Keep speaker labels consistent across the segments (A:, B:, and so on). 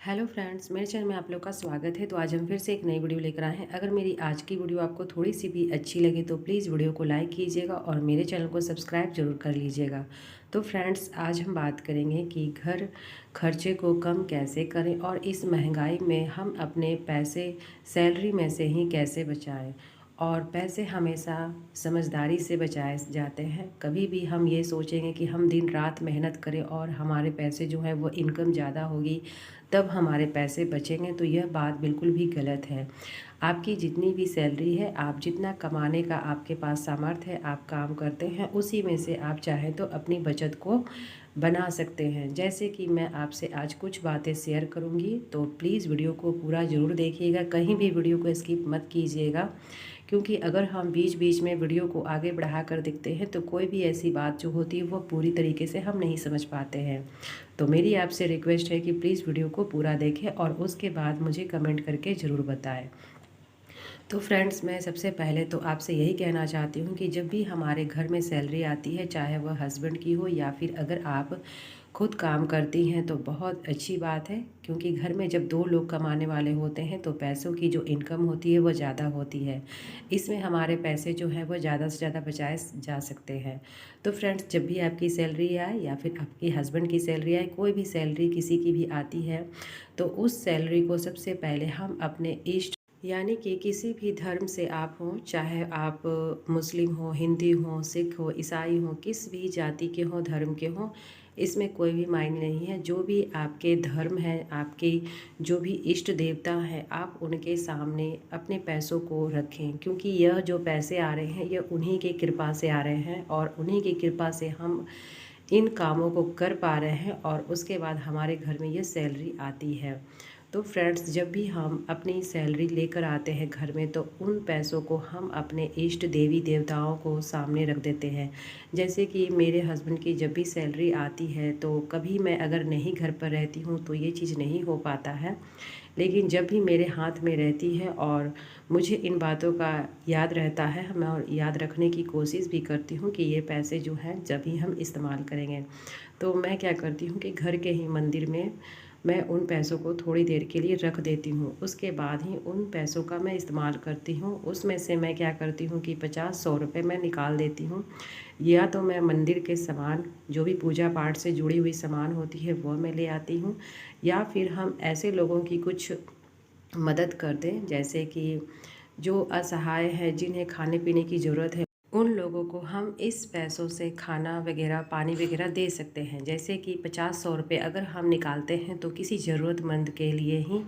A: Hello friends, मेरे channel में आप लोग का स्वागत है। तो आज हम फिर से एक नई वीडियो लेकर आए हैं। अगर मेरी आज की वीडियो आपको थोड़ी सी भी अच्छी लगे तो प्लीज़ वीडियो को लाइक कीजिएगा और मेरे चैनल को सब्सक्राइब जरूर कर लीजिएगा। तो फ्रेंड्स, आज हम बात करेंगे कि घर खर्चे को कम कैसे करें और इस महंगाई में हम अपने पैसे सैलरी में से ही कैसे बचाएं। और पैसे हमेशा समझदारी से बचाए जाते हैं। कभी भी हम ये सोचेंगे कि हम दिन रात मेहनत करें और हमारे पैसे जो है वो इनकम ज़्यादा होगी तब हमारे पैसे बचेंगे, तो यह बात बिल्कुल भी गलत है। आपकी जितनी भी सैलरी है, आप जितना कमाने का आपके पास सामर्थ्य है, आप काम करते हैं, उसी में से आप चाहें तो अपनी बचत को बना सकते हैं। जैसे कि मैं आपसे आज कुछ बातें शेयर करूंगी, तो प्लीज़ वीडियो को पूरा ज़रूर देखिएगा, कहीं भी वीडियो को स्किप मत कीजिएगा। क्योंकि अगर हम बीच बीच में वीडियो को आगे बढ़ा कर देखते हैं तो कोई भी ऐसी बात जो होती है वो पूरी तरीके से हम नहीं समझ पाते हैं। तो मेरी आपसे रिक्वेस्ट है कि प्लीज़ वीडियो को पूरा देखें और उसके बाद मुझे कमेंट करके ज़रूर बताएं। तो फ्रेंड्स, मैं सबसे पहले तो आपसे यही कहना चाहती हूँ कि जब भी हमारे घर में सैलरी आती है, चाहे वह हस्बैंड की हो या फिर अगर आप खुद काम करती हैं, तो बहुत अच्छी बात है। क्योंकि घर में जब दो लोग कमाने वाले होते हैं तो पैसों की जो इनकम होती है वो ज़्यादा होती है। इसमें हमारे पैसे जो हैं वो ज़्यादा से ज़्यादा बचाए जा सकते हैं। तो फ्रेंड्स, जब भी आपकी सैलरी आए या फिर आपके हस्बैंड की सैलरी आए, कोई भी सैलरी किसी की भी आती है, तो उस सैलरी को सबसे पहले हम अपने इष्ट यानी कि किसी भी धर्म से आप हों, चाहे आप मुस्लिम हो, हिंदी हो, सिख हो, ईसाई हो, किस भी जाति के हों, धर्म के हों, इसमें कोई भी मायने नहीं है। जो भी आपके धर्म है, आपके जो भी इष्ट देवता हैं, आप उनके सामने अपने पैसों को रखें। क्योंकि यह जो पैसे आ रहे हैं, यह उन्हीं की कृपा से आ रहे हैं और उन्हीं की कृपा से हम इन कामों को कर पा रहे हैं और उसके बाद हमारे घर में ये सैलरी आती है। तो फ्रेंड्स, जब भी हम अपनी सैलरी लेकर आते हैं घर में, तो उन पैसों को हम अपने इष्ट देवी देवताओं को सामने रख देते हैं। जैसे कि मेरे हस्बैंड की जब भी सैलरी आती है, तो कभी मैं अगर नहीं घर पर रहती हूँ तो ये चीज़ नहीं हो पाता है। लेकिन जब भी मेरे हाथ में रहती है और मुझे इन बातों का याद रहता है, मैं और याद रखने की कोशिश भी करती हूँ कि ये पैसे जो हैं जब भी हम इस्तेमाल करेंगे, तो मैं क्या करती हूँ कि घर के ही मंदिर में मैं उन पैसों को थोड़ी देर के लिए रख देती हूँ। उसके बाद ही उन पैसों का मैं इस्तेमाल करती हूँ। उसमें से मैं क्या करती हूँ कि 50-100 रुपये मैं निकाल देती हूँ। या तो मैं मंदिर के सामान, जो भी पूजा पाठ से जुड़ी हुई सामान होती है, वो मैं ले आती हूँ। या फिर हम ऐसे लोगों की कुछ मदद कर दें, जैसे कि जो असहाय हैं, जिन्हें खाने पीने की ज़रूरत है, उन लोगों को हम इस पैसों से खाना वगैरह, पानी वगैरह दे सकते हैं। जैसे कि 50-100 रुपये अगर हम निकालते हैं तो किसी ज़रूरतमंद के लिए ही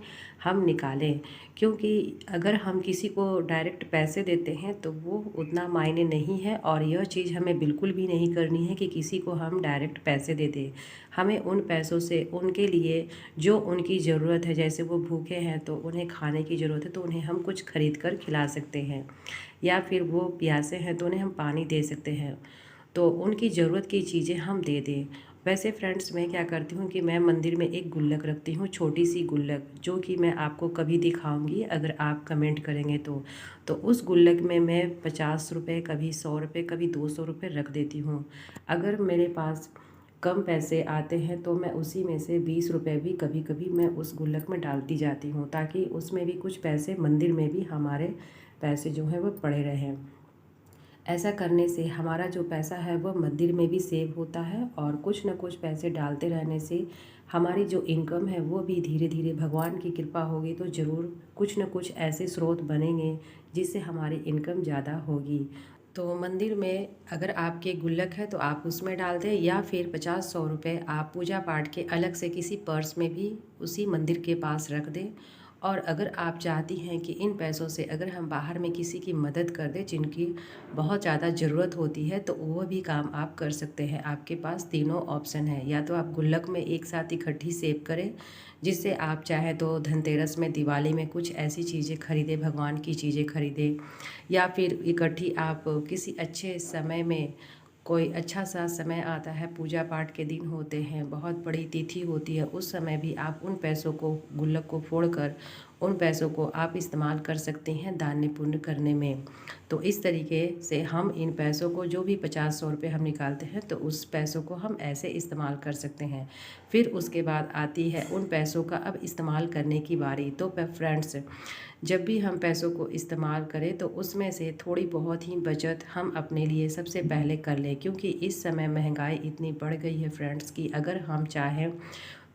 A: हम निकालें। क्योंकि अगर हम किसी को डायरेक्ट पैसे देते हैं तो वो उतना मायने नहीं है और यह चीज़ हमें बिल्कुल भी नहीं करनी है कि किसी को हम डायरेक्ट पैसे दे दें। हमें उन पैसों से उनके लिए जो उनकी ज़रूरत है, जैसे वो भूखे हैं तो उन्हें खाने की ज़रूरत है, तो उन्हें हम कुछ खरीद कर खिला सकते हैं। या फिर वो प्यासे हैं तो उन्हें हम पानी दे सकते हैं। तो उनकी ज़रूरत की चीज़ें हम दे दें। वैसे फ्रेंड्स, मैं क्या करती हूँ कि मैं मंदिर में एक गुल्लक रखती हूँ, छोटी सी गुल्लक, जो कि मैं आपको कभी दिखाऊंगी अगर आप कमेंट करेंगे तो उस गुल्लक में मैं 50 रुपये, कभी 100 रुपये, कभी 200 रुपये रख देती हूँ। अगर मेरे पास कम पैसे आते हैं तो मैं उसी में से 20 रुपये भी कभी कभी मैं उस गुल्लक में डालती जाती हूँ, ताकि उसमें भी कुछ पैसे, मंदिर में भी हमारे पैसे जो हैं वो पड़े रहें। ऐसा करने से हमारा जो पैसा है वो मंदिर में भी सेव होता है और कुछ न कुछ पैसे डालते रहने से हमारी जो इनकम है वो भी धीरे धीरे, भगवान की कृपा होगी तो ज़रूर कुछ न कुछ ऐसे स्रोत बनेंगे जिससे हमारी इनकम ज़्यादा होगी। तो मंदिर में अगर आपके गुल्लक है तो आप उसमें डाल दें, या फिर 50-100 रुपये आप पूजा पाठ के अलग से किसी पर्स में भी उसी मंदिर के पास रख दें। और अगर आप चाहती हैं कि इन पैसों से अगर हम बाहर में किसी की मदद कर दें जिनकी बहुत ज़्यादा ज़रूरत होती है, तो वो भी काम आप कर सकते हैं। आपके पास तीनों ऑप्शन है। या तो आप गुल्लक में एक साथ इकट्ठी सेव करें, जिससे आप चाहे तो धनतेरस में, दिवाली में कुछ ऐसी चीज़ें खरीदें, भगवान की चीज़ें खरीदें। या फिर इकट्ठी आप किसी अच्छे समय में कोई अच्छा सा समय आता है, पूजा पाठ के दिन होते हैं, बहुत बड़ी तिथि होती है, उस समय भी आप उन पैसों को, गुल्लक को फोड़कर उन पैसों को आप इस्तेमाल कर सकते हैं दान पुण्य करने में। तो इस तरीके से हम इन पैसों को, जो भी 50-100 रुपये हम निकालते हैं, तो उस पैसों को हम ऐसे इस्तेमाल कर सकते हैं। फिर उसके बाद आती है उन पैसों का अब इस्तेमाल करने की बारी। तो फ्रेंड्स, जब भी हम पैसों को इस्तेमाल करें तो उसमें से थोड़ी बहुत ही बचत हम अपने लिए सबसे पहले कर लें, क्योंकि इस समय महंगाई इतनी बढ़ गई है फ्रेंड्स कि अगर हम चाहें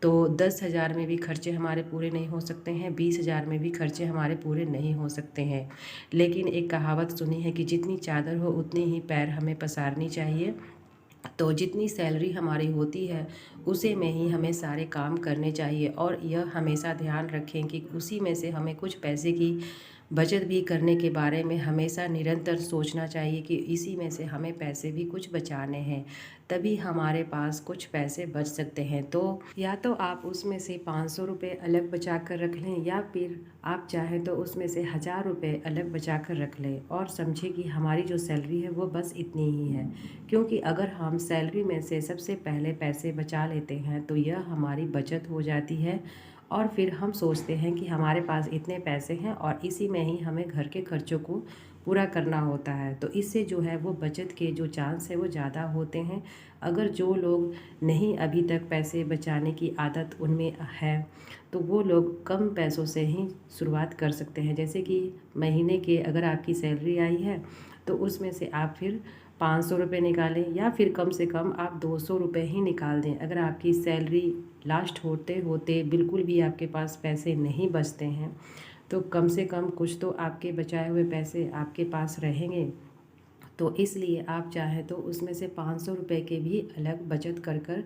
A: तो 10,000 में भी खर्चे हमारे पूरे नहीं हो सकते हैं, 20,000 में भी खर्चे हमारे पूरे नहीं हो सकते हैं। लेकिन एक कहावत सुनी है कि जितनी चादर हो उतनी ही पैर हमें पसारनी चाहिए। तो जितनी सैलरी हमारी होती है उसी में ही हमें सारे काम करने चाहिए, और यह हमेशा ध्यान रखें कि उसी में से हमें कुछ पैसे की बचत भी करने के बारे में हमेशा निरंतर सोचना चाहिए कि इसी में से हमें पैसे भी कुछ बचाने हैं, तभी हमारे पास कुछ पैसे बच सकते हैं। तो या तो आप उसमें से 500 रुपये अलग बचा कर रख लें, या फिर आप चाहें तो उसमें से 1000 रुपये अलग बचा कर रख लें, और समझें कि हमारी जो सैलरी है वो बस इतनी ही है। क्योंकि अगर हम सैलरी में से सबसे पहले पैसे बचा लेते हैं तो यह हमारी बचत हो जाती है, और फिर हम सोचते हैं कि हमारे पास इतने पैसे हैं और इसी में ही हमें घर के खर्चों को पूरा करना होता है। तो इससे जो है वो बचत के जो चांस है वो ज़्यादा होते हैं। अगर जो लोग नहीं अभी तक पैसे बचाने की आदत उनमें है तो वो लोग कम पैसों से ही शुरुआत कर सकते हैं। जैसे कि महीने के अगर आपकी सैलरी आई है तो उसमें से आप फिर 500 रुपये निकालें, या फिर कम से कम आप 200 रुपये ही निकाल दें। अगर आपकी सैलरी लास्ट होते होते बिल्कुल भी आपके पास पैसे नहीं बचते हैं तो कम से कम कुछ तो आपके बचाए हुए पैसे आपके पास रहेंगे। तो इसलिए आप चाहें तो उसमें से 500 रुपये के भी अलग बचत कर कर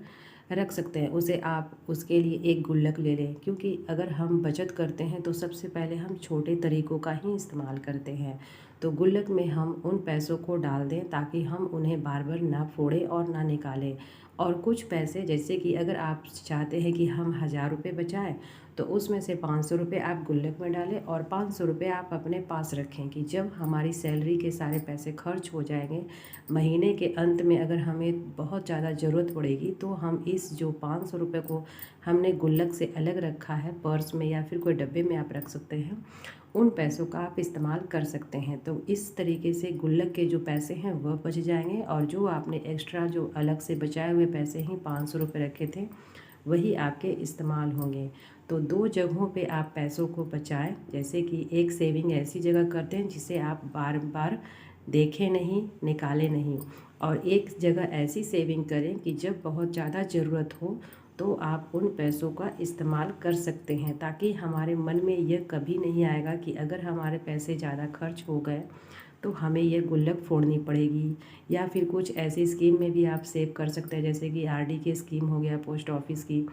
A: रख सकते हैं। उसे आप उसके लिए एक गुल्लक ले लें, क्योंकि अगर हम बचत करते हैं तो सबसे पहले हम छोटे तरीक़ों का ही इस्तेमाल करते हैं। तो गुल्लक में हम उन पैसों को डाल दें ताकि हम उन्हें बार बार ना फोड़ें और ना निकालें। और कुछ पैसे, जैसे कि अगर आप चाहते हैं कि हम 1000 रुपये बचाएं तो उसमें से 500 रुपये आप गुल्लक में डालें और 500 रुपये आप अपने पास रखें कि जब हमारी सैलरी के सारे पैसे खर्च हो जाएंगे, महीने के अंत में अगर हमें बहुत ज़्यादा ज़रूरत पड़ेगी तो हम इस जो 500 रुपये को हमने गुल्लक से अलग रखा है, पर्स में या फिर कोई डब्बे में आप रख सकते हैं, उन पैसों का आप इस्तेमाल कर सकते हैं। तो इस तरीके से गुल्लक के जो पैसे हैं वह बच जाएंगे, और जो आपने एक्स्ट्रा जो अलग से बचाए हुए पैसे ही 500 रुपये रखे थे वही आपके इस्तेमाल होंगे। तो दो जगहों पे आप पैसों को बचाएं। जैसे कि एक सेविंग ऐसी जगह करते हैं जिसे आप बार बार देखें नहीं, निकालें नहीं, और एक जगह ऐसी सेविंग करें कि जब बहुत ज़्यादा ज़रूरत हो तो आप उन पैसों का इस्तेमाल कर सकते हैं, ताकि हमारे मन में यह कभी नहीं आएगा कि अगर हमारे पैसे ज़्यादा खर्च हो गए तो हमें यह गुल्लक फोड़नी पड़ेगी। या फिर कुछ ऐसी स्कीम में भी आप सेव कर सकते हैं, जैसे कि आरडी की स्कीम हो गया, पोस्ट ऑफिस की,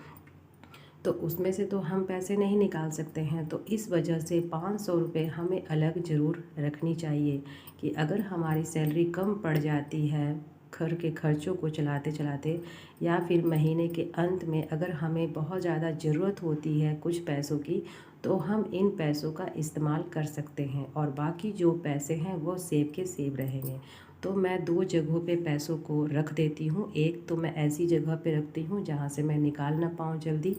A: तो उसमें से तो हम पैसे नहीं निकाल सकते हैं। तो इस वजह से 500 रुपये हमें अलग ज़रूर रखनी चाहिए कि अगर हमारी सैलरी कम पड़ जाती है घर के खर्चों को चलाते चलाते, या फिर महीने के अंत में अगर हमें बहुत ज़्यादा ज़रूरत होती है कुछ पैसों की, तो हम इन पैसों का इस्तेमाल कर सकते हैं, और बाकी जो पैसे हैं वो सेव के सेव रहेंगे। तो मैं दो जगहों पे पैसों को रख देती हूँ। एक तो मैं ऐसी जगह पे रखती हूँ जहाँ से मैं निकाल ना पाऊँ जल्दी,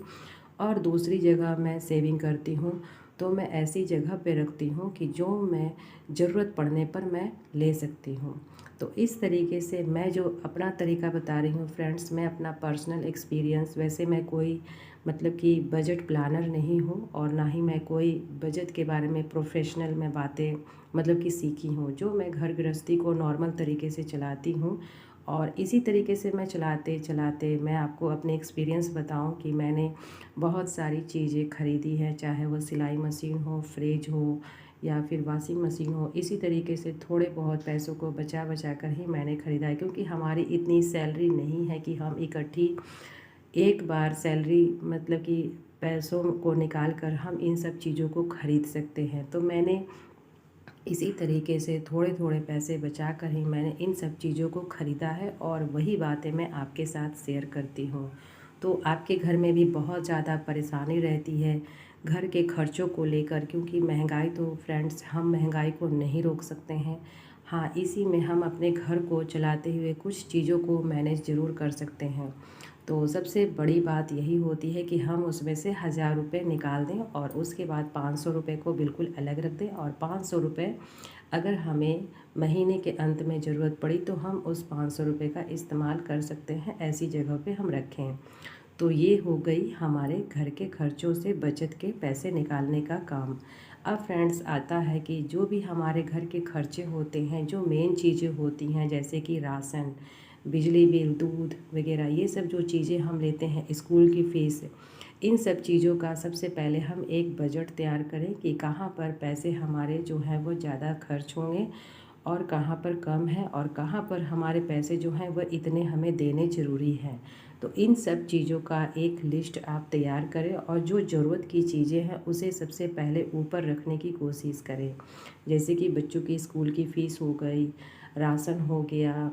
A: और दूसरी जगह मैं सेविंग करती हूँ तो मैं ऐसी जगह पे रखती हूँ कि जो मैं ज़रूरत पड़ने पर मैं ले सकती हूँ। तो इस तरीके से मैं जो अपना तरीका बता रही हूँ फ्रेंड्स, मैं अपना पर्सनल एक्सपीरियंस, वैसे मैं कोई मतलब कि बजट प्लानर नहीं हूँ, और ना ही मैं कोई बजट के बारे में प्रोफेशनल मैं बातें मतलब कि सीखी हूँ। जो मैं घर गृहस्थी को नॉर्मल तरीके से चलाती हूँ, और इसी तरीके से मैं चलाते चलाते मैं आपको अपने एक्सपीरियंस बताऊं कि मैंने बहुत सारी चीज़ें ख़रीदी हैं, चाहे वो सिलाई मशीन हो, फ्रिज हो, या फिर वॉशिंग मशीन हो। इसी तरीके से थोड़े बहुत पैसों को बचा बचा कर ही मैंने ख़रीदा है, क्योंकि हमारी इतनी सैलरी नहीं है कि हम इकट्ठी एक बार सैलरी मतलब कि पैसों को निकाल कर हम इन सब चीज़ों को ख़रीद सकते हैं। तो मैंने इसी तरीके से थोड़े थोड़े पैसे बचा कर ही मैंने इन सब चीज़ों को ख़रीदा है, और वही बातें मैं आपके साथ शेयर करती हूँ। तो आपके घर में भी बहुत ज़्यादा परेशानी रहती है घर के खर्चों को लेकर, क्योंकि महंगाई, तो फ्रेंड्स हम महंगाई को नहीं रोक सकते हैं, हाँ, इसी में हम अपने घर को चलाते हुए कुछ चीज़ों को मैनेज ज़रूर कर सकते हैं। तो सबसे बड़ी बात यही होती है कि हम उसमें से 1000 रुपये निकाल दें और उसके बाद 500 रुपये को बिल्कुल अलग रख दें, और 500 रुपये अगर हमें महीने के अंत में ज़रूरत पड़ी तो हम उस 500 रुपये का इस्तेमाल कर सकते हैं, ऐसी जगह पे हम रखें। तो ये हो गई हमारे घर के खर्चों से बचत के पैसे निकालने का काम। अब फ्रेंड्स आता है कि जो भी हमारे घर के खर्चे होते हैं, जो मेन चीज़ें होती हैं जैसे कि राशन, बिजली बिल, दूध वगैरह, ये सब जो चीज़ें हम लेते हैं, स्कूल की फ़ीस, इन सब चीज़ों का सबसे पहले हम एक बजट तैयार करें कि कहाँ पर पैसे हमारे जो हैं वो ज़्यादा खर्च होंगे और कहाँ पर कम है, और कहाँ पर हमारे पैसे जो हैं वह इतने हमें देने ज़रूरी हैं। तो इन सब चीज़ों का एक लिस्ट आप तैयार करें, और जो ज़रूरत की चीज़ें हैं उसे सबसे पहले ऊपर रखने की कोशिश करें। जैसे कि बच्चों की स्कूल की फ़ीस हो गई, राशन हो गया,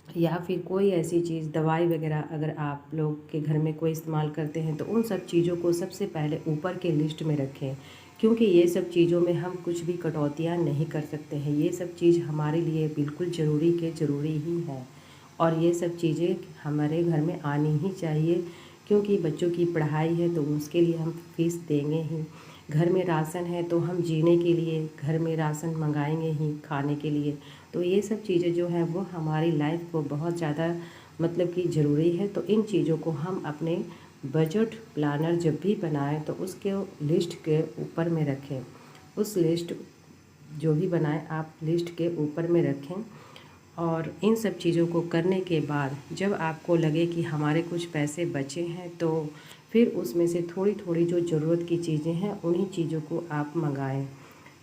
A: या फिर कोई ऐसी चीज़, दवाई वगैरह अगर आप लोग के घर में कोई इस्तेमाल करते हैं तो उन सब चीज़ों को सबसे पहले ऊपर के लिस्ट में रखें, क्योंकि ये सब चीज़ों में हम कुछ भी कटौतियाँ नहीं कर सकते हैं। ये सब चीज़ हमारे लिए बिल्कुल ज़रूरी के ज़रूरी ही है, और ये सब चीज़ें हमारे घर में आनी ही चाहिए, क्योंकि बच्चों की पढ़ाई है तो उसके लिए हम फीस देंगे ही। घर में राशन है तो हम जीने के लिए घर में राशन मंगाएंगे ही खाने के लिए। तो ये सब चीज़ें जो हैं वो हमारी लाइफ को बहुत ज़्यादा मतलब कि ज़रूरी है। तो इन चीज़ों को हम अपने बजट प्लानर जब भी बनाएं तो उसके लिस्ट के ऊपर में रखें। उस लिस्ट जो भी बनाएं आप लिस्ट के ऊपर में रखें, और इन सब चीज़ों को करने के बाद जब आपको लगे कि हमारे कुछ पैसे बचे हैं तो फिर उसमें से थोड़ी थोड़ी जो ज़रूरत की चीज़ें हैं उन्हीं चीज़ों को आप मंगाएं।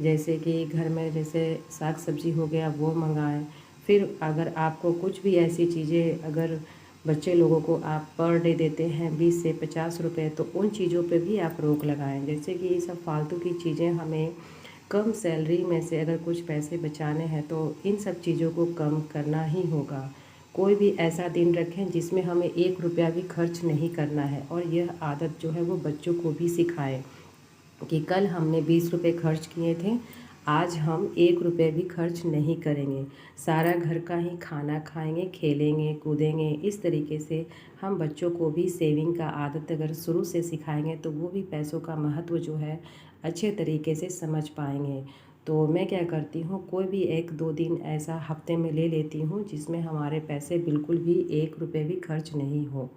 A: जैसे कि घर में जैसे साग सब्ज़ी हो गया वो मंगाएं। फिर अगर आपको कुछ भी ऐसी चीज़ें, अगर बच्चे लोगों को आप पर डे देते हैं 20 से 50 रुपये, तो उन चीज़ों पे भी आप रोक लगाएं। जैसे कि ये सब फालतू की चीज़ें, हमें कम सैलरी में से अगर कुछ पैसे बचाने हैं तो इन सब चीज़ों को कम करना ही होगा। कोई भी ऐसा दिन रखें जिसमें हमें 1 रुपया भी खर्च नहीं करना है, और यह आदत जो है वो बच्चों को भी सिखाएं कि कल हमने 20 रुपये खर्च किए थे, आज हम 1 रुपये भी खर्च नहीं करेंगे, सारा घर का ही खाना खाएंगे, खेलेंगे कूदेंगे। इस तरीके से हम बच्चों को भी सेविंग का आदत अगर शुरू से सिखाएंगे तो वो भी पैसों का महत्व जो है अच्छे तरीके से समझ पाएंगे। तो मैं क्या करती हूँ, कोई भी 1-2 दिन ऐसा हफ्ते में ले लेती हूँ जिसमें हमारे पैसे बिल्कुल भी 1 रुपये भी खर्च नहीं हो।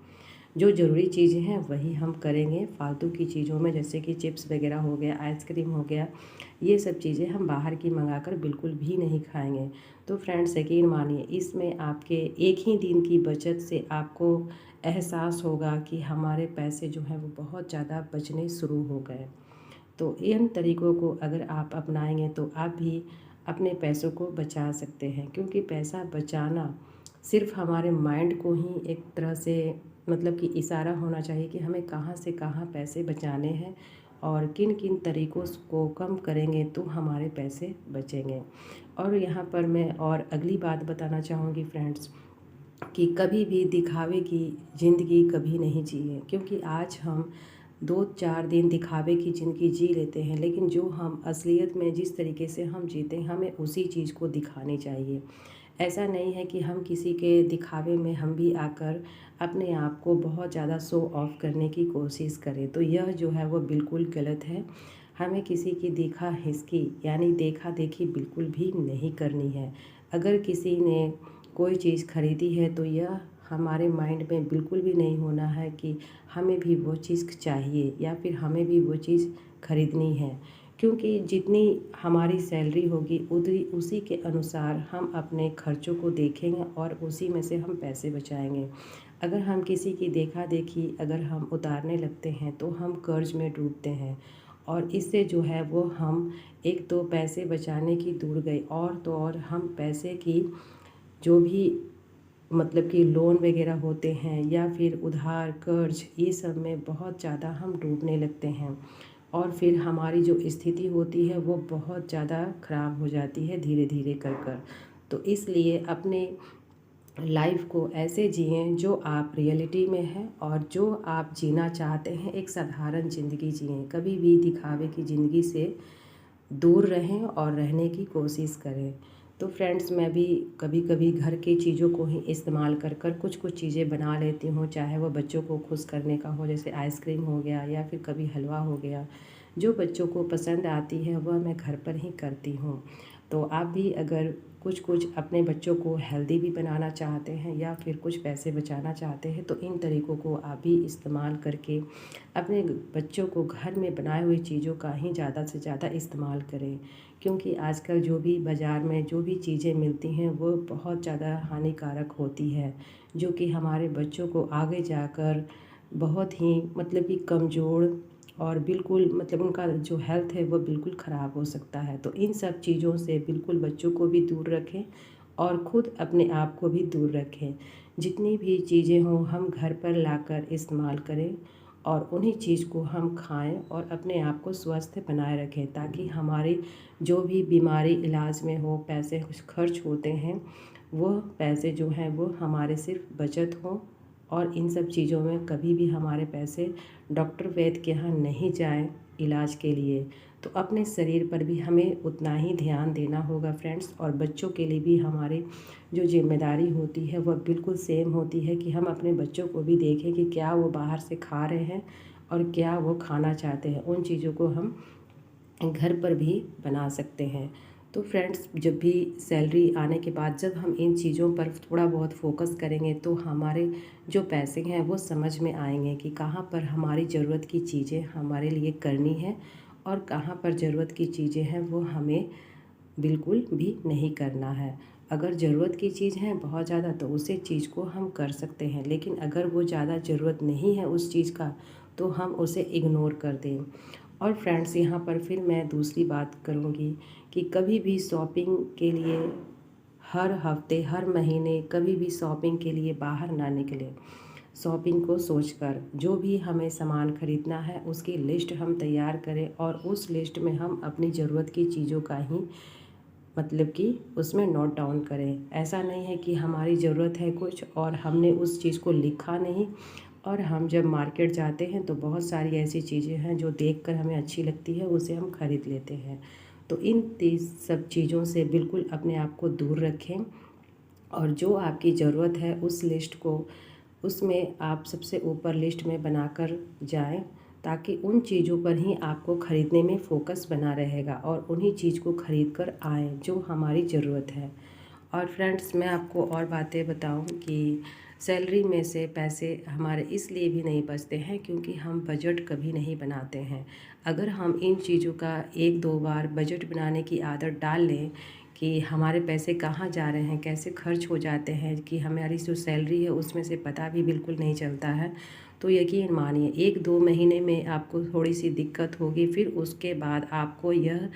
A: जो ज़रूरी चीज़ें हैं वही हम करेंगे। फालतू की चीज़ों में जैसे कि चिप्स वगैरह हो गया, आइसक्रीम हो गया, ये सब चीज़ें हम बाहर की मंगाकर बिल्कुल भी नहीं खाएंगे। तो फ्रेंड्स यकीन मानिए, इसमें आपके एक ही दिन की बचत से आपको एहसास होगा कि हमारे पैसे जो हैं वो बहुत ज़्यादा बचने शुरू हो गए। तो इन तरीक़ों को अगर आप अपनाएंगे तो आप भी अपने पैसों को बचा सकते हैं, क्योंकि पैसा बचाना सिर्फ हमारे माइंड को ही एक तरह से मतलब कि इशारा होना चाहिए कि हमें कहाँ से कहाँ पैसे बचाने हैं और किन किन तरीक़ों को कम करेंगे तो हमारे पैसे बचेंगे। और यहाँ पर मैं और अगली बात बताना चाहूँगी फ्रेंड्स, कि कभी भी दिखावे की ज़िंदगी कभी नहीं जिए, क्योंकि आज हम 2-4 दिन दिखावे की ज़िंदगी जी लेते हैं, लेकिन जो हम असलियत में जिस तरीके से हम जीते हैं हमें उसी चीज़ को दिखानी चाहिए। ऐसा नहीं है कि हम किसी के दिखावे में हम भी आकर अपने आप को बहुत ज़्यादा शो ऑफ करने की कोशिश करें, तो यह जो है वो बिल्कुल गलत है। हमें किसी की देखा हिसकी यानी देखा देखी बिल्कुल भी नहीं करनी है। अगर किसी ने कोई चीज़ ख़रीदी है तो यह हमारे माइंड में बिल्कुल भी नहीं होना है कि हमें भी वो चीज़ चाहिए या फिर हमें भी वो चीज़ ख़रीदनी है, क्योंकि जितनी हमारी सैलरी होगी उतनी उसी के अनुसार हम अपने खर्चों को देखेंगे और उसी में से हम पैसे बचाएंगे। अगर हम किसी की देखा देखी अगर हम उतारने लगते हैं तो हम कर्ज में डूबते हैं, और इससे जो है वो हम एक तो पैसे बचाने की दूर गए, और तो और हम पैसे की जो भी मतलब कि लोन वगैरह होते हैं या फिर उधार कर्ज, ये सब में बहुत ज़्यादा हम डूबने लगते हैं, और फिर हमारी जो स्थिति होती है वो बहुत ज़्यादा ख़राब हो जाती है धीरे धीरे कर कर। तो इसलिए अपने लाइफ को ऐसे जिएं जो आप रियलिटी में हैं, और जो आप जीना चाहते हैं एक साधारण ज़िंदगी जिएं। कभी भी दिखावे की ज़िंदगी से दूर रहें और रहने की कोशिश करें। तो फ्रेंड्स मैं भी कभी कभी घर की चीज़ों को ही इस्तेमाल कर कर कुछ कुछ चीज़ें बना लेती हूँ, चाहे वो बच्चों को खुश करने का हो, जैसे आइसक्रीम हो गया या फिर कभी हलवा हो गया। जो बच्चों को पसंद आती है वह मैं घर पर ही करती हूँ। तो आप भी अगर कुछ कुछ अपने बच्चों को हेल्दी भी बनाना चाहते हैं या फिर कुछ पैसे बचाना चाहते हैं तो इन तरीक़ों को आप भी इस्तेमाल करके अपने बच्चों को घर में बनाए हुई चीज़ों का ही ज़्यादा से ज़्यादा इस्तेमाल करें। क्योंकि आजकल जो भी बाज़ार में जो भी चीज़ें मिलती हैं वो बहुत ज़्यादा हानिकारक होती है, जो कि हमारे बच्चों को आगे जाकर बहुत ही मतलब कि कमज़ोर और बिल्कुल मतलब उनका जो हेल्थ है वो बिल्कुल ख़राब हो सकता है। तो इन सब चीज़ों से बिल्कुल बच्चों को भी दूर रखें और ख़ुद अपने आप को भी दूर रखें। जितनी भी चीज़ें हों हम घर पर लाकर इस्तेमाल करें और उन्हीं चीज़ को हम खाएं और अपने आप को स्वस्थ बनाए रखें, ताकि हमारी जो भी बीमारी इलाज में हो पैसे कुछ खर्च होते हैं वो पैसे जो हैं वो हमारे सिर्फ बचत हों और इन सब चीज़ों में कभी भी हमारे पैसे डॉक्टर वैद्य के यहाँ नहीं जाएं इलाज के लिए। तो अपने शरीर पर भी हमें उतना ही ध्यान देना होगा फ्रेंड्स, और बच्चों के लिए भी हमारे जो जिम्मेदारी होती है वह बिल्कुल सेम होती है कि हम अपने बच्चों को भी देखें कि क्या वो बाहर से खा रहे हैं और क्या वो खाना चाहते हैं। उन चीज़ों को हम घर पर भी बना सकते हैं। तो फ्रेंड्स जब भी सैलरी आने के बाद जब हम इन चीज़ों पर थोड़ा बहुत फोकस करेंगे तो हमारे जो पैसे हैं वो समझ में आएंगे कि कहाँ पर हमारी ज़रूरत की चीज़ें हमारे लिए करनी है और कहाँ पर ज़रूरत की चीज़ें हैं वो हमें बिल्कुल भी नहीं करना है। अगर ज़रूरत की चीज़ है बहुत ज़्यादा तो उसे चीज़ को हम कर सकते हैं, लेकिन अगर वो ज़्यादा ज़रूरत नहीं है उस चीज़ का तो हम उसे इग्नोर कर दें। और फ्रेंड्स यहाँ पर फिर मैं दूसरी बात करूँगी कि कभी भी शॉपिंग के लिए हर हफ्ते हर महीने कभी भी शॉपिंग के लिए बाहर ना निकलें। शॉपिंग को सोचकर जो भी हमें सामान ख़रीदना है उसकी लिस्ट हम तैयार करें और उस लिस्ट में हम अपनी ज़रूरत की चीज़ों का ही मतलब कि उसमें नोट डाउन करें। ऐसा नहीं है कि हमारी ज़रूरत है कुछ और हमने उस चीज़ को लिखा नहीं और हम जब मार्केट जाते हैं तो बहुत सारी ऐसी चीज़ें हैं जो देखकर हमें अच्छी लगती है उसे हम ख़रीद लेते हैं। तो इन सब चीज़ों से बिल्कुल अपने आप को दूर रखें और जो आपकी ज़रूरत है उस लिस्ट को उसमें आप सबसे ऊपर लिस्ट में बनाकर जाएं, ताकि उन चीज़ों पर ही आपको ख़रीदने में फ़ोकस बना रहेगा और उन्हीं चीज़ को ख़रीद कर आएँ जो हमारी ज़रूरत है। और फ्रेंड्स मैं आपको और बातें बताऊं कि सैलरी में से पैसे हमारे इसलिए भी नहीं बचते हैं क्योंकि हम बजट कभी नहीं बनाते हैं। अगर हम इन चीज़ों का एक दो बार बजट बनाने की आदत डाल लें कि हमारे पैसे कहाँ जा रहे हैं कैसे खर्च हो जाते हैं कि हमारी जो सैलरी है उसमें से पता भी बिल्कुल नहीं चलता है, तो यकीन मानिए एक दो महीने में आपको थोड़ी सी दिक्कत होगी, फिर उसके बाद आपको यह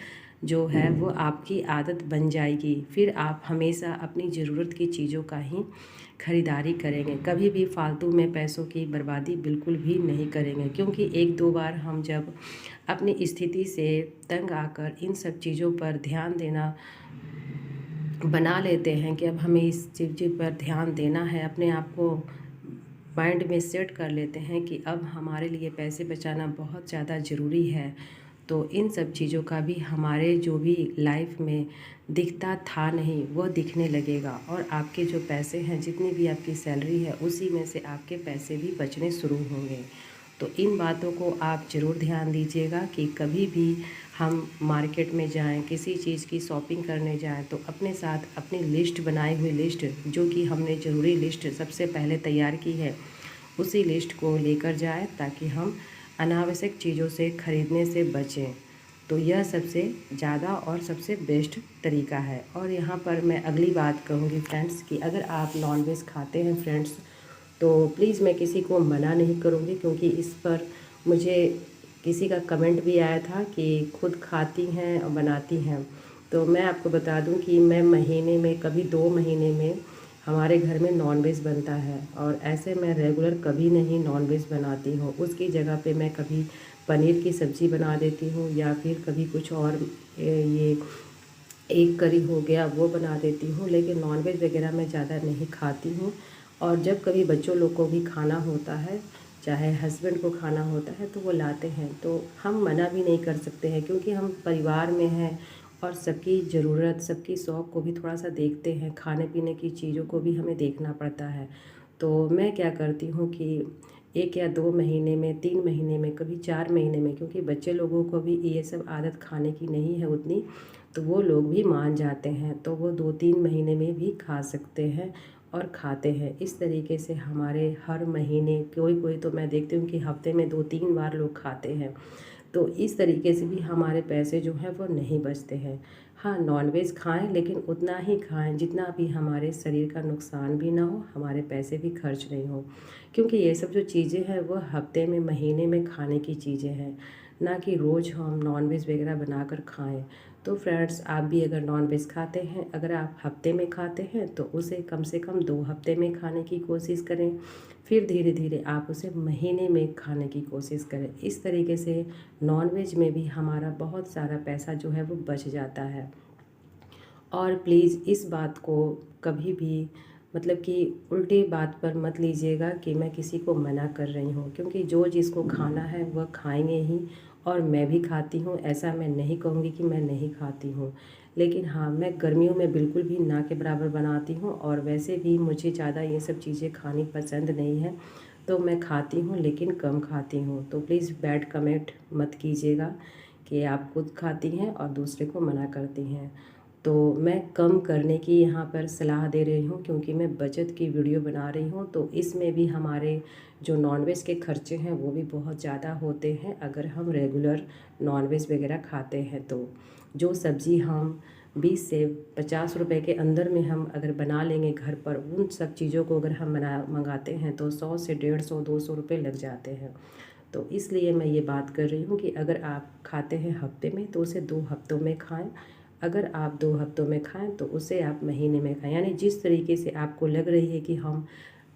A: जो है वो आपकी आदत बन जाएगी। फिर आप हमेशा अपनी ज़रूरत की चीज़ों का ही ख़रीदारी करेंगे, कभी भी फालतू में पैसों की बर्बादी बिल्कुल भी नहीं करेंगे। क्योंकि एक दो बार हम जब अपनी स्थिति से तंग आकर इन सब चीज़ों पर ध्यान देना बना लेते हैं कि अब हमें इस चीज़ पर ध्यान देना है, अपने आप को माइंड में सेट कर लेते हैं कि अब हमारे लिए पैसे बचाना बहुत ज़्यादा ज़रूरी है, तो इन सब चीज़ों का भी हमारे जो भी लाइफ में दिखता था नहीं वो दिखने लगेगा और आपके जो पैसे हैं जितनी भी आपकी सैलरी है उसी में से आपके पैसे भी बचने शुरू होंगे। तो इन बातों को आप ज़रूर ध्यान दीजिएगा कि कभी भी हम मार्केट में जाएं, किसी चीज़ की शॉपिंग करने जाएं तो अपने साथ अपनी लिस्ट बनाई हुई लिस्ट जो कि हमने ज़रूरी लिस्ट सबसे पहले तैयार की है उसी लिस्ट को लेकर जाएं, ताकि हम अनावश्यक चीज़ों से ख़रीदने से बचें। तो यह सबसे ज़्यादा और सबसे बेस्ट तरीका है। और यहाँ पर मैं अगली बात कहूँगी फ्रेंड्स कि अगर आप नॉनवेज खाते हैं फ्रेंड्स तो प्लीज़ मैं किसी को मना नहीं करूँगी, क्योंकि इस पर मुझे किसी का कमेंट भी आया था कि खुद खाती हैं और बनाती हैं। तो मैं आपको बता दूं कि मैं महीने में कभी 2 महीने में हमारे घर में नॉनवेज बनता है और ऐसे मैं रेगुलर कभी नहीं नॉनवेज बनाती हूँ। उसकी जगह पे मैं कभी पनीर की सब्ज़ी बना देती हूँ या फिर कभी कुछ और ये एग करी हो गया वो बना देती हूँ, लेकिन नॉनवेज वगैरह मैं ज़्यादा नहीं खाती हूँ। और जब कभी बच्चों लोग को भी खाना होता है चाहे हस्बैंड को खाना होता है तो वो लाते हैं, तो हम मना भी नहीं कर सकते हैं क्योंकि हम परिवार में हैं और सबकी ज़रूरत, सबकी शौक़ को भी थोड़ा सा देखते हैं, खाने पीने की चीज़ों को भी हमें देखना पड़ता है। तो मैं क्या करती हूँ कि 1 या 2 महीने में, 3 महीने में, कभी 4 महीने में, क्योंकि बच्चे लोगों को भी ये सब आदत खाने की नहीं है उतनी, तो वो लोग भी मान जाते हैं, तो वो 2-3 महीने में भी खा सकते हैं और खाते हैं। इस तरीके से हमारे हर महीने कोई कोई तो मैं देखती हूँ कि हफ्ते में 2-3 बार लोग खाते हैं। तो इस तरीके से भी हमारे पैसे जो हैं वो नहीं बचते हैं। हाँ, नॉनवेज खाएं, लेकिन उतना ही खाएं जितना भी हमारे शरीर का नुकसान भी ना हो, हमारे पैसे भी खर्च नहीं हो, क्योंकि ये सब जो चीज़ें हैं वो हफ्ते में, महीने में खाने की चीज़ें हैं, ना कि रोज़ हम नॉनवेज वगैरह बनाकर खाएं। तो फ्रेंड्स, आप भी अगर नॉनवेज खाते हैं, अगर आप हफ्ते में खाते हैं तो उसे कम से कम 2 हफ्ते में खाने की कोशिश करें, फिर धीरे धीरे आप उसे महीने में खाने की कोशिश करें। इस तरीके से नॉनवेज में भी हमारा बहुत सारा पैसा जो है वो बच जाता है। और प्लीज़ इस बात को कभी भी मतलब कि उल्टी बात पर मत लीजिएगा कि मैं किसी को मना कर रही हूँ, क्योंकि जो जिसको खाना है वह खाएंगे ही, और मैं भी खाती हूँ, ऐसा मैं नहीं कहूँगी कि मैं नहीं खाती हूँ। लेकिन हाँ, मैं गर्मियों में बिल्कुल भी ना के बराबर बनाती हूँ, और वैसे भी मुझे ज़्यादा ये सब चीज़ें खानी पसंद नहीं है, तो मैं खाती हूँ लेकिन कम खाती हूँ। तो प्लीज़ बैड कमेंट मत कीजिएगा कि आप खुद खाती हैं और दूसरे को मना करती हैं। तो मैं कम करने की यहाँ पर सलाह दे रही हूँ, क्योंकि मैं बचत की वीडियो बना रही हूँ, तो इसमें भी हमारे जो नॉनवेज के खर्चे हैं वो भी बहुत ज़्यादा होते हैं अगर हम रेगुलर नॉनवेज वगैरह खाते हैं। तो जो सब्ज़ी हम 20 से 50 रुपए के अंदर में हम अगर बना लेंगे घर पर, उन सब चीज़ों को अगर हम मंगाते हैं तो 100 से 150-200 रुपये लग जाते हैं। तो इसलिए मैं ये बात कर रही हूँ कि अगर आप खाते हैं हफ्ते में तो उसे 2 हफ्तों में खाएं, अगर आप 2 हफ्तों में खाएं तो उसे आप महीने में खाएं। यानी जिस तरीके से आपको लग रही है कि हम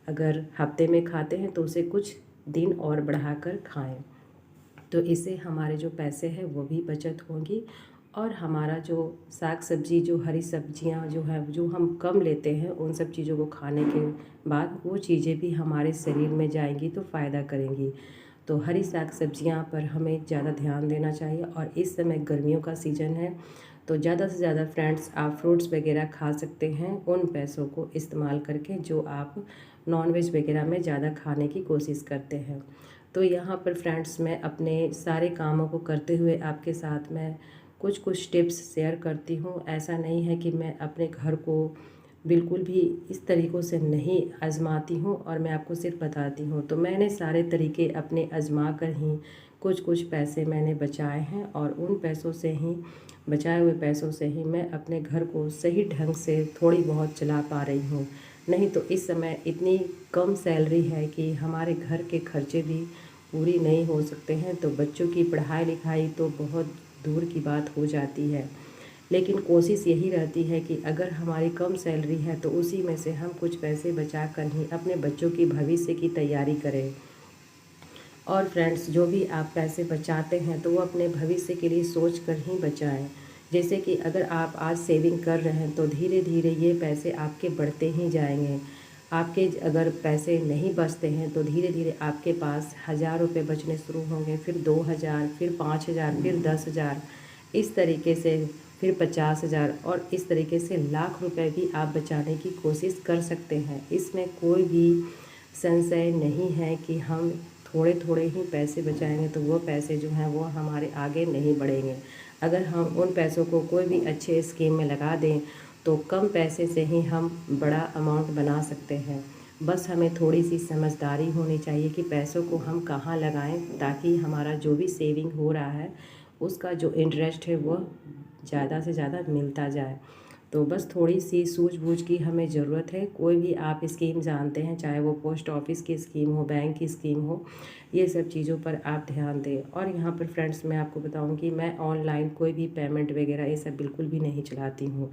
A: अगर हफ्ते में खाते हैं तो उसे कुछ दिन और बढ़ाकर खाएं, तो इससे हमारे जो पैसे हैं वो भी बचत होंगी, और हमारा जो साग सब्जी, जो हरी सब्जियां जो है, जो हम कम लेते हैं, उन सब चीज़ों को खाने के बाद वो चीज़ें भी हमारे शरीर में जाएंगी तो फ़ायदा करेंगी। तो हरी साग सब्जियां पर हमें ज़्यादा ध्यान देना चाहिए। और इस समय गर्मियों का सीज़न है, तो ज़्यादा से ज़्यादा फ्रेंड्स आप फ्रूट्स वगैरह खा सकते हैं उन पैसों को इस्तेमाल करके जो आप नॉनवेज वगैरह में ज़्यादा खाने की कोशिश करते हैं। तो यहाँ पर फ्रेंड्स, मैं अपने सारे कामों को करते हुए आपके साथ मैं कुछ कुछ टिप्स शेयर करती हूँ। ऐसा नहीं है कि मैं अपने घर को बिल्कुल भी इस तरीक़ों से नहीं आज़माती हूँ और मैं आपको सिर्फ बताती हूँ। तो मैंने सारे तरीके अपने आज़मा कर ही कुछ कुछ पैसे मैंने बचाए हैं, और उन पैसों से ही, बचाए हुए पैसों से ही मैं अपने घर को सही ढंग से थोड़ी बहुत चला पा रही हूँ। नहीं तो इस समय इतनी कम सैलरी है कि हमारे घर के खर्चे भी पूरी नहीं हो सकते हैं, तो बच्चों की पढ़ाई लिखाई तो बहुत दूर की बात हो जाती है। लेकिन कोशिश यही रहती है कि अगर हमारी कम सैलरी है तो उसी में से हम कुछ पैसे बचा कर ही अपने बच्चों की भविष्य की तैयारी करें। और फ्रेंड्स, जो भी आप पैसे बचाते हैं तो वो अपने भविष्य के लिए सोच कर ही बचाएं। जैसे कि अगर आप आज सेविंग कर रहे हैं तो धीरे धीरे ये पैसे आपके बढ़ते ही जाएंगे। आपके अगर पैसे नहीं बचते हैं तो धीरे धीरे आपके पास 1000 रुपये बचने शुरू होंगे, फिर 2000, फिर 5000, फिर 10,000, इस तरीके से फिर 50,000, और इस तरीके से लाख रुपए भी आप बचाने की कोशिश कर सकते हैं। इसमें कोई भी संशय नहीं है कि हम थोड़े थोड़े ही पैसे बचाएंगे तो वो पैसे जो हैं वो हमारे आगे नहीं बढ़ेंगे। अगर हम उन पैसों को कोई भी अच्छे स्कीम में लगा दें तो कम पैसे से ही हम बड़ा अमाउंट बना सकते हैं। बस हमें थोड़ी सी समझदारी होनी चाहिए कि पैसों को हम कहाँ लगाएं, ताकि हमारा जो भी सेविंग हो रहा है उसका जो इंटरेस्ट है वो ज़्यादा से ज़्यादा मिलता जाए। तो बस थोड़ी सी सूझबूझ की हमें ज़रूरत है। कोई भी आप स्कीम जानते हैं, चाहे वो पोस्ट ऑफिस की स्कीम हो, बैंक की स्कीम हो, ये सब चीज़ों पर आप ध्यान दें। और यहाँ पर फ्रेंड्स, मैं आपको बताऊँ कि मैं ऑनलाइन कोई भी पेमेंट वगैरह ये सब बिल्कुल भी नहीं चलाती हूँ।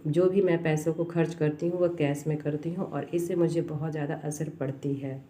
A: जो भी मैं पैसों को खर्च करती हूँ वह कैश में करती हूँ, और इससे मुझे बहुत ज़्यादा असर पड़ती है।